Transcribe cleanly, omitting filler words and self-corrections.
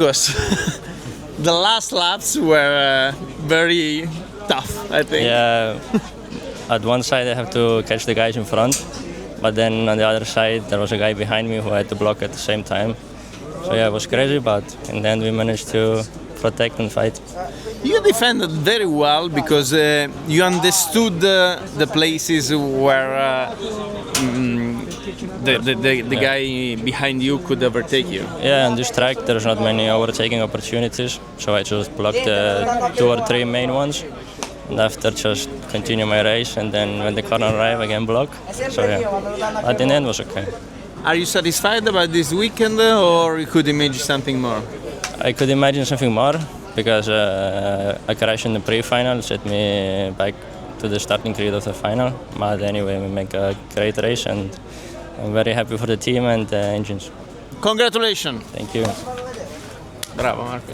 Because the last laps were very tough, I think. Yeah, at one side I have to catch the guys in front, but then on the other side there was a guy behind me who had to block at the same time. So yeah, it was crazy, but in the end we managed to protect and fight. You defended very well because you understood the places where the guy behind you could overtake you. Yeah, on this track there's not many overtaking opportunities, so I just blocked the 2 or 3 main ones. And after just continue my race, and then when the corner arrived again block. So yeah, but in the end was okay. Are you satisfied about this weekend or you could imagine something more? I could imagine something more because a crash in the pre-final set me back to the starting grid of the final. But anyway, we make a great race and I'm very happy for the team and the engines. Congratulations! Thank you. Bravo Marco.